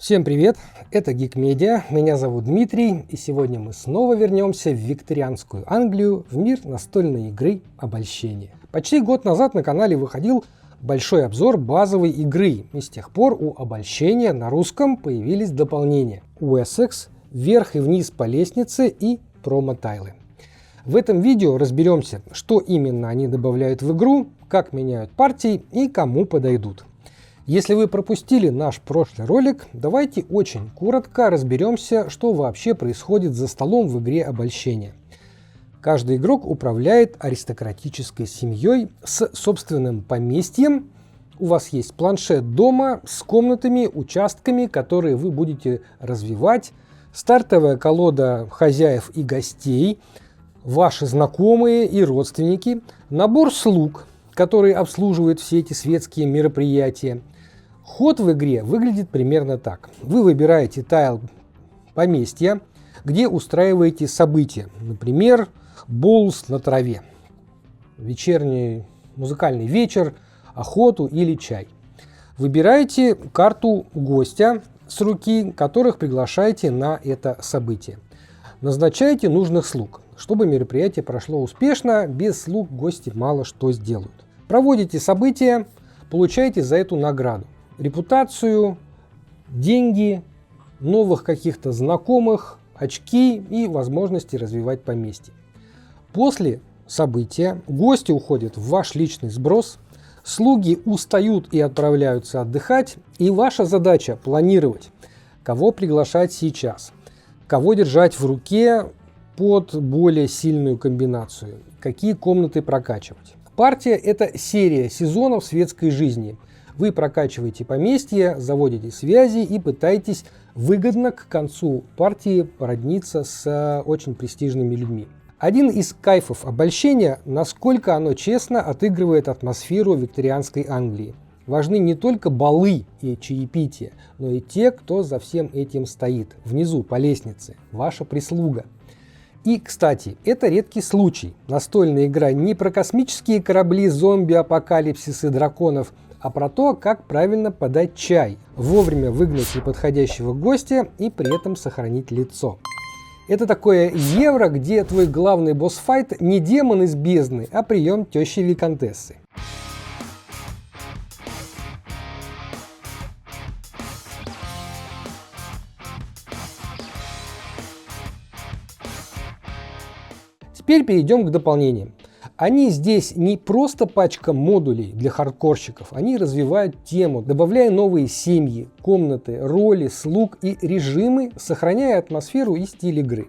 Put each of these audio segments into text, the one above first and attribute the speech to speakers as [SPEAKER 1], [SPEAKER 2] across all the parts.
[SPEAKER 1] Всем привет, это Geek Media, меня зовут Дмитрий, и сегодня мы снова вернемся в викторианскую Англию, в мир настольной игры «Обольщение». Почти год назад на канале выходил большой обзор базовой игры, и с тех пор у «Обольщения» на русском появились дополнения Уэссекс, вверх и вниз по лестнице и промо-тайлы. В этом видео разберемся, что именно они добавляют в игру, как меняют партии и кому подойдут. Если вы пропустили наш прошлый ролик, давайте очень коротко разберемся, что вообще происходит за столом в игре «Обольщение». Каждый игрок управляет аристократической семьей с собственным поместьем. У вас есть планшет дома с комнатами, участками, которые вы будете развивать, стартовая колода хозяев и гостей, ваши знакомые и родственники, набор слуг, которые обслуживают все эти светские мероприятия. Ход в игре выглядит примерно так. Вы выбираете тайл поместья, где устраиваете события, например, болс на траве, вечерний музыкальный вечер, охоту или чай. Выбираете карту гостя с руки, которых приглашаете на это событие. Назначаете нужных слуг. Чтобы мероприятие прошло успешно, без слуг гости мало что сделают. Проводите события, получаете за эту награду. Репутацию, деньги, новых каких-то знакомых, очки и возможности развивать поместье. После события гости уходят в ваш личный сброс, слуги устают и отправляются отдыхать, и ваша задача планировать, кого приглашать сейчас, кого держать в руке под более сильную комбинацию, какие комнаты прокачивать. Партия – это серия сезонов светской жизни. Вы прокачиваете поместье, заводите связи и пытаетесь выгодно к концу партии породниться с очень престижными людьми. Один из кайфов «Обольщения» – насколько оно честно отыгрывает атмосферу викторианской Англии. Важны не только балы и чаепития, но и те, кто за всем этим стоит, внизу по лестнице, ваша прислуга. И, кстати, это редкий случай. Настольная игра не про космические корабли, зомби, апокалипсис и драконов, а про то, как правильно подать чай, вовремя выгнать неподходящего гостя и при этом сохранить лицо. Это такое евро, где твой главный босс-файт не демон из бездны, а прием тещи виконтессы. Теперь перейдем к дополнениям. Они здесь не просто пачка модулей для хардкорщиков, они развивают тему, добавляя новые семьи, комнаты, роли, слуг и режимы, сохраняя атмосферу и стиль игры.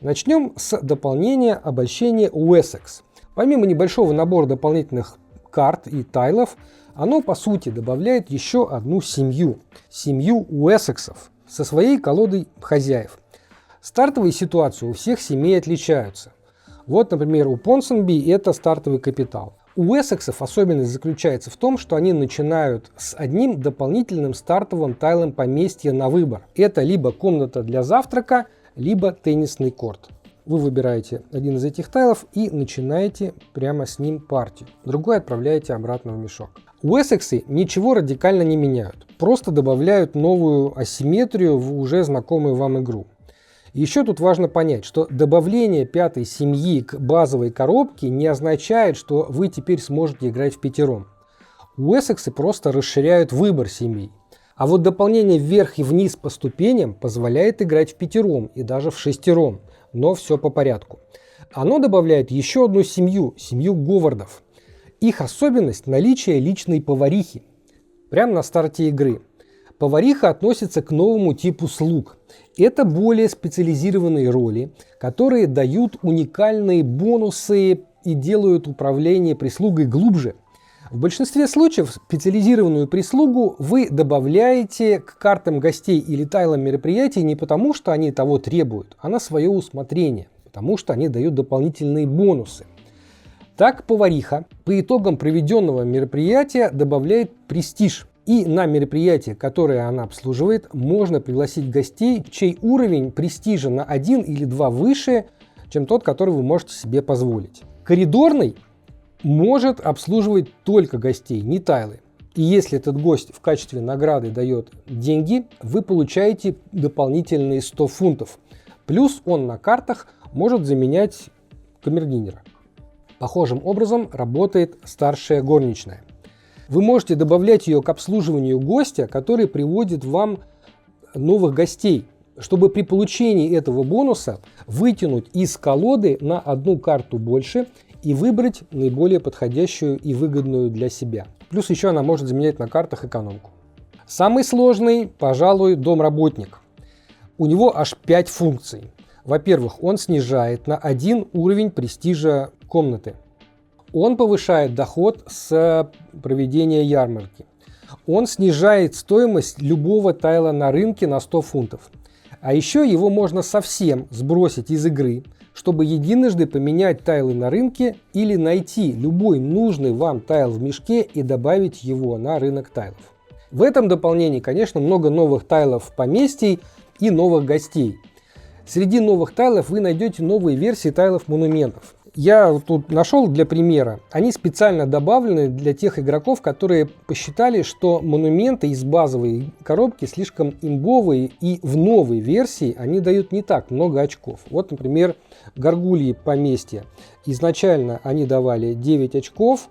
[SPEAKER 1] Начнем с дополнения «Обольщение Уэссекс». Помимо небольшого набора дополнительных карт и тайлов, оно по сути добавляет еще одну семью Уэссексов со своей колодой хозяев. Стартовые ситуации у всех семей отличаются. Вот, например, у Понсонби это стартовый капитал. У Уэссексов особенность заключается в том, что они начинают с одним дополнительным стартовым тайлом поместья на выбор. Это либо комната для завтрака, либо теннисный корт. Вы выбираете один из этих тайлов и начинаете прямо с ним партию. Другой отправляете обратно в мешок. Уэссексы ничего радикально не меняют, просто добавляют новую асимметрию в уже знакомую вам игру. Еще тут важно понять, что добавление пятой семьи к базовой коробке не означает, что вы теперь сможете играть впятером. Уэссексы просто расширяют выбор семей. А вот дополнение вверх и вниз по ступеням позволяет играть впятером и даже в шестером, но все по порядку. Оно добавляет еще одну семью Говардов. Их особенность – наличие личной поварихи. Прямо на старте игры. Повариха относится к новому типу слуг. Это более специализированные роли, которые дают уникальные бонусы и делают управление прислугой глубже. В большинстве случаев специализированную прислугу вы добавляете к картам гостей или тайлам мероприятий не потому, что они того требуют, а на свое усмотрение, потому что они дают дополнительные бонусы. Так повариха по итогам проведенного мероприятия добавляет престиж. И на мероприятие, которое она обслуживает, можно пригласить гостей, чей уровень престижа на 1 или 2 выше, чем тот, который вы можете себе позволить. Коридорный может обслуживать только гостей, не тайлы. И если этот гость в качестве награды дает деньги, вы получаете дополнительные 100 фунтов. Плюс он на картах может заменять камердинера. Похожим образом работает старшая горничная. Вы можете добавлять ее к обслуживанию гостя, который приводит вам новых гостей, чтобы при получении этого бонуса вытянуть из колоды на одну карту больше и выбрать наиболее подходящую и выгодную для себя. Плюс еще она может заменять на картах экономку. Самый сложный, пожалуй, домработник. У него аж 5 функций. Во-первых, он снижает на 1 уровень престижа комнаты. Он повышает доход с проведения ярмарки. Он снижает стоимость любого тайла на рынке на 100 фунтов. А еще его можно совсем сбросить из игры, чтобы единожды поменять тайлы на рынке или найти любой нужный вам тайл в мешке и добавить его на рынок тайлов. В этом дополнении, конечно, много новых тайлов поместий и новых гостей. Среди новых тайлов вы найдете новые версии тайлов монументов. Я тут нашел для примера. Они специально добавлены для тех игроков, которые посчитали, что монументы из базовой коробки слишком имбовые, и в новой версии они дают не так много очков. Вот, например, Гаргульи поместья. Изначально они давали 9 очков,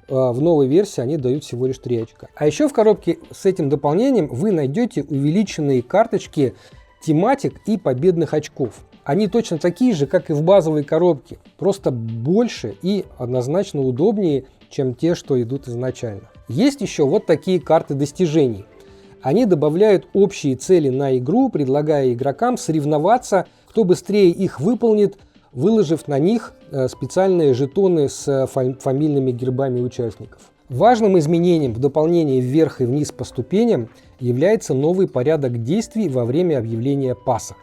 [SPEAKER 1] в новой версии они дают всего лишь 3 очка. А еще в коробке с этим дополнением вы найдете увеличенные карточки тематик и победных очков. Они точно такие же, как и в базовой коробке, просто больше и однозначно удобнее, чем те, что идут изначально. Есть еще вот такие карты достижений. Они добавляют общие цели на игру, предлагая игрокам соревноваться, кто быстрее их выполнит, выложив на них специальные жетоны с фамильными гербами участников. Важным изменением в дополнении вверх и вниз по ступеням является новый порядок действий во время объявления паса.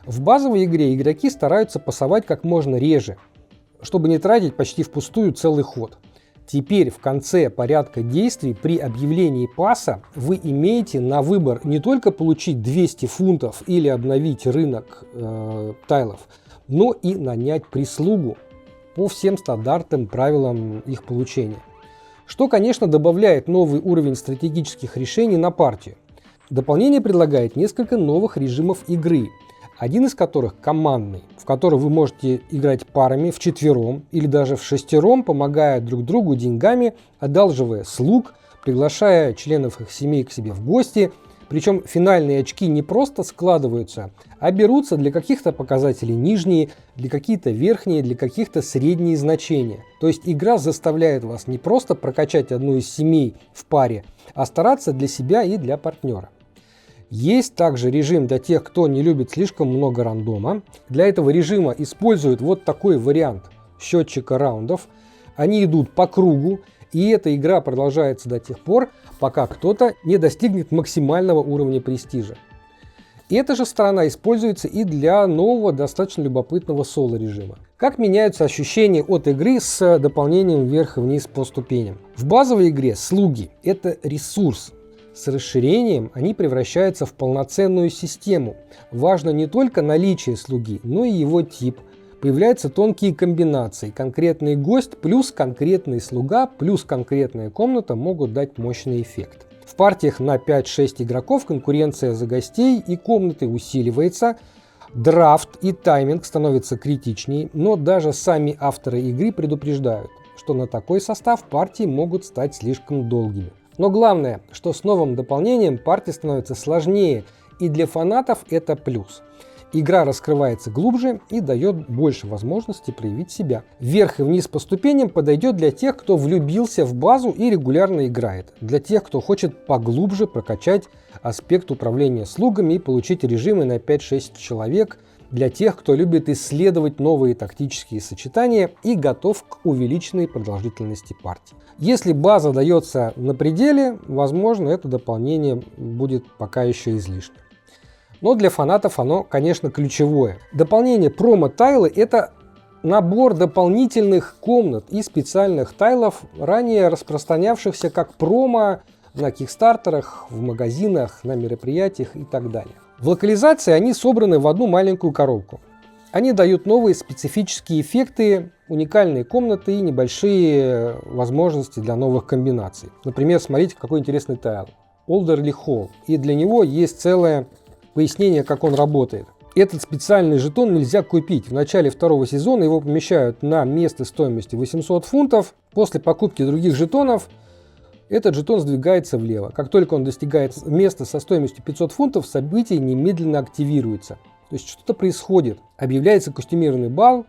[SPEAKER 1] В базовой игре игроки стараются пасовать как можно реже, чтобы не тратить почти впустую целый ход. Теперь в конце порядка действий при объявлении паса вы имеете на выбор не только получить 200 фунтов или обновить рынок тайлов, но и нанять прислугу по всем стандартным правилам их получения. Что, конечно, добавляет новый уровень стратегических решений на партию. Дополнение предлагает несколько новых режимов игры, один из которых командный, в котором вы можете играть парами вчетвером или даже в шестером, помогая друг другу деньгами, одалживая слуг, приглашая членов их семей к себе в гости. Причем финальные очки не просто складываются, а берутся для каких-то показателей нижние, для каких-то верхние, для каких-то средние значения. То есть игра заставляет вас не просто прокачать одну из семей в паре, а стараться для себя и для партнера. Есть также режим для тех, кто не любит слишком много рандома. Для этого режима используют вот такой вариант счетчика раундов. Они идут по кругу, и эта игра продолжается до тех пор, пока кто-то не достигнет максимального уровня престижа. Эта же сторона используется и для нового, достаточно любопытного соло-режима. Как меняются ощущения от игры с дополнением вверх и вниз по ступеням? В базовой игре слуги – это ресурс. С расширением они превращаются в полноценную систему. Важно не только наличие слуги, но и его тип. Появляются тонкие комбинации. Конкретный гость плюс конкретный слуга плюс конкретная комната могут дать мощный эффект. В партиях на 5-6 игроков конкуренция за гостей и комнаты усиливается. Драфт и тайминг становятся критичнее, но даже сами авторы игры предупреждают, что на такой состав партии могут стать слишком долгими. Но главное, что с новым дополнением партия становится сложнее, и для фанатов это плюс. Игра раскрывается глубже и дает больше возможностей проявить себя. Вверх и вниз по ступеням подойдет для тех, кто влюбился в базу и регулярно играет. Для тех, кто хочет поглубже прокачать аспект управления слугами и получить режимы на 5-6 человек. Для тех, кто любит исследовать новые тактические сочетания и готов к увеличенной продолжительности партий. Если база дается на пределе, возможно, это дополнение будет пока еще излишним. Но для фанатов оно, конечно, ключевое. Дополнение промо-тайлы – это набор дополнительных комнат и специальных тайлов, ранее распространявшихся как промо на кикстартерах, в магазинах, на мероприятиях и так далее. В локализации они собраны в одну маленькую коробку. Они дают новые специфические эффекты, уникальные комнаты и небольшие возможности для новых комбинаций. Например, смотрите, какой интересный тайл. Olderly Hall. И для него есть целое пояснение, как он работает. Этот специальный жетон нельзя купить. В начале второго сезона его помещают на место стоимостью 800 фунтов. После покупки других жетонов этот жетон сдвигается влево. Как только он достигает места со стоимостью 500 фунтов, событие немедленно активируется. То есть что-то происходит. Объявляется костюмированный бал,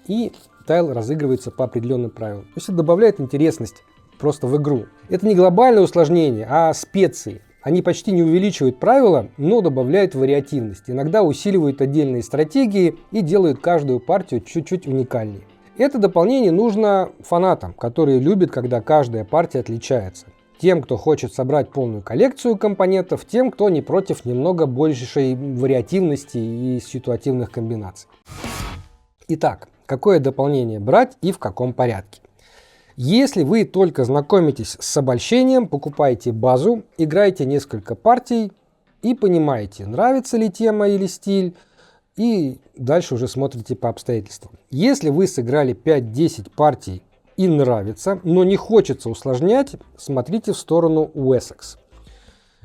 [SPEAKER 1] и тайл разыгрывается по определенным правилам. То есть это добавляет интересность просто в игру. Это не глобальное усложнение, а специи. Они почти не увеличивают правила, но добавляют вариативность. Иногда усиливают отдельные стратегии и делают каждую партию чуть-чуть уникальнее. Это дополнение нужно фанатам, которые любят, когда каждая партия отличается. Тем, кто хочет собрать полную коллекцию компонентов, тем, кто не против немного большей вариативности и ситуативных комбинаций. Итак, какое дополнение брать и в каком порядке? Если вы только знакомитесь с обольщением, покупайте базу, играете несколько партий и понимаете, нравится ли тема или стиль, и дальше уже смотрите по обстоятельствам. Если вы сыграли 5-10 партий и нравится, но не хочется усложнять, смотрите в сторону Wessex.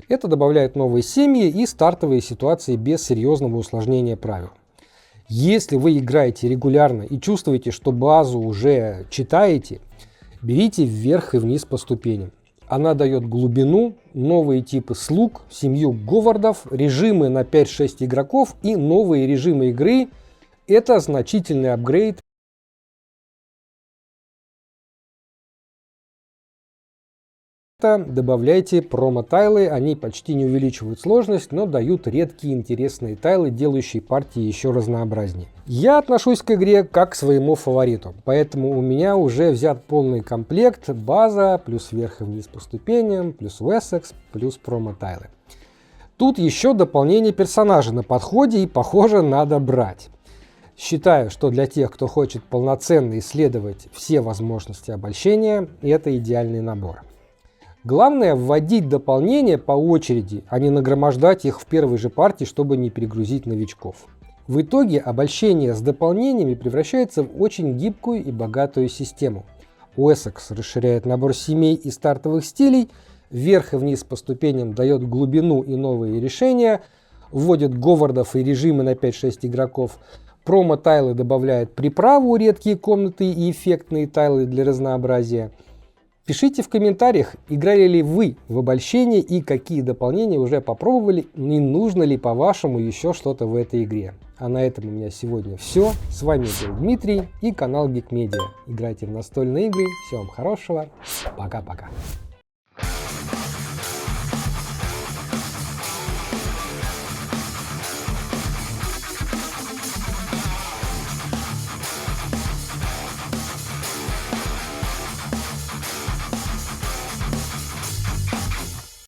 [SPEAKER 1] Это добавляет новые семьи и стартовые ситуации без серьезного усложнения правил. Если вы играете регулярно и чувствуете, что базу уже читаете, берите вверх и вниз по ступеням. Она дает глубину, новые типы слуг, семью говардов, режимы на 5-6 игроков и новые режимы игры. Это значительный апгрейд. Добавляйте промо-тайлы, они почти не увеличивают сложность, но дают редкие интересные тайлы, делающие партии еще разнообразнее. Я отношусь к игре как к своему фавориту, поэтому у меня уже взят полный комплект, база, плюс вверх и вниз по ступеням, плюс Wessex, плюс промо-тайлы. Тут еще дополнение персонажа на подходе и, похоже, надо брать. Считаю, что для тех, кто хочет полноценно исследовать все возможности обольщения, это идеальный набор. Главное вводить дополнения по очереди, а не нагромождать их в первой же партии, чтобы не перегрузить новичков. В итоге обольщение с дополнениями превращается в очень гибкую и богатую систему. Wessex расширяет набор семей и стартовых стилей, вверх и вниз по ступеням дает глубину и новые решения, вводит говардов и режимы на 5-6 игроков, промо-тайлы добавляют приправу, редкие комнаты и эффектные тайлы для разнообразия. Пишите в комментариях, играли ли вы в обольщение и какие дополнения уже попробовали, не нужно ли по-вашему еще что-то в этой игре. А на этом у меня сегодня все. С вами был Дмитрий и канал Geek Media. Играйте в настольные игры. Всего вам хорошего. Пока-пока.